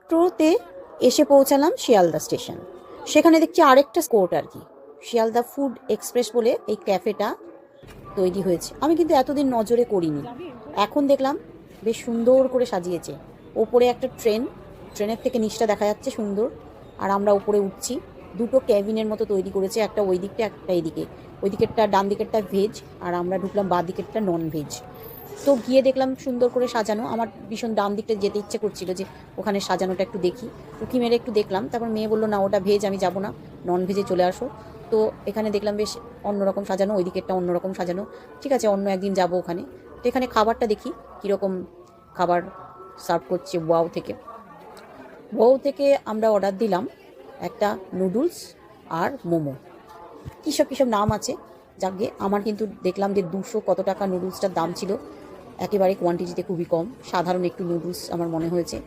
মেট্রোতে এসে পৌঁছালাম শিয়ালদা স্টেশন। সেখানে দেখছি আরেকটা কোর্ট আর কি, শিয়ালদা ফুড এক্সপ্রেস বলে এই ক্যাফেটা তৈরি হয়েছে। আমি কিন্তু এতদিন নজরে করিনি, এখন দেখলাম বেশ সুন্দর করে সাজিয়েছে। ওপরে একটা ট্রেনের থেকে নিচটা দেখা যাচ্ছে সুন্দর, আর আমরা উপরে উঠছি। দুটো ক্যাবিনের মতো তৈরি করেছে, একটা ওই দিকটা একটা এইদিকে। ওই দিকেরটা ডান দিকেরটা ভেজ, আর আমরা ঢুকলাম বাঁ দিকেরটা নন ভেজ। তো গিয়ে দেখলাম সুন্দর করে সাজানো। আমার ভীষণ ডান দিকটা যেতে ইচ্ছে করছিল যে ওখানে সাজানোটা একটু দেখি, উঁকি মেরে একটু দেখলাম। তারপর মেয়ে বললো না ওটা ভেজ, আমি যাবো না, নন ভেজে চলে আসো। তো এখানে দেখলাম বেশ অন্যরকম সাজানো, ওই দিকেরটা অন্যরকম সাজানো। ঠিক আছে, অন্য একদিন যাবো ওখানে। তো এখানে খাবারটা দেখি কীরকম খাবার সার্ভ করছে ওয়াও থেকে আমরা অর্ডার দিলাম একটা নুডলস আর মোমো। কী সব নাম আছে, যাকে আমার কিন্তু দেখলাম যে 200 কত টাকা নুডলসটার দাম ছিল। একেবারে কোয়ান্টিটিতে খুবই কম, সাধারণ একটু নুডলস আমার মনে হয়েছে।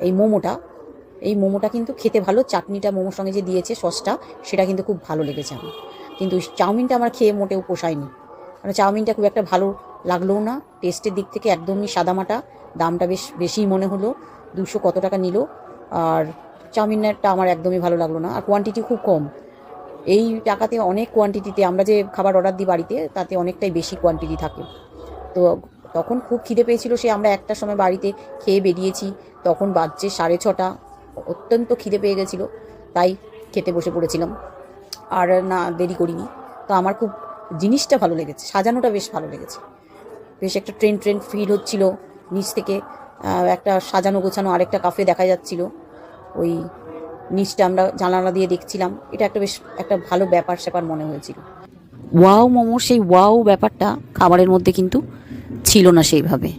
এই মোমোটা কিন্তু খেতে ভালো, চাটনিটা মোমোর সঙ্গে যে দিয়েছে সসটা, সেটা কিন্তু খুব ভালো লেগেছে আমার। কিন্তু চাউমিনটা আমার খেয়ে মোটেও পোষায়নি, মানে চাউমিনটা খুব একটা ভালো লাগলোও না। টেস্টের দিক থেকে একদমই সাদামাটা, দামটা বেশ বেশিই মনে হলো, 200 কত টাকা নিল। আর চাউমিনটা আমার একদমই ভালো লাগলো না, আর কোয়ান্টিটি খুব কম। এই টাকাতে অনেক কোয়ান্টিটিতে আমরা যে খাবার অর্ডার দিই বাড়িতে, তাতে অনেকটাই বেশি কোয়ান্টিটি থাকে। তো তখন খুব খিদে পেয়েছিল, সে আমরা একটার সময় বাড়িতে খেয়ে বেরিয়েছি, তখন বাজছে 6:30। অত্যন্ত খিদে পেয়ে গেছিলো, তাই খেতে বসে পড়েছিলাম, আর না দেরি করিনি। তো আমার খুব জিনিসটা ভালো লেগেছে, সাজানোটা বেশ ভালো লেগেছে। বেশ একটা ট্রেন ফিল হচ্ছিল নিচ থেকে। একটা সাজানো গোছানো আরেকটা কাফে দেখা যাচ্ছিল, ওই নিচটা আমরা জানালা দিয়ে দেখছিলাম। এটা একটা বেশ একটা ভালো ব্যাপার স্যাপার মনে হয়েছিল। ওয়াও মোমোর সেই ওয়াও ব্যাপারটা খাবারের মধ্যে কিন্তু ছিল না সেইভাবে।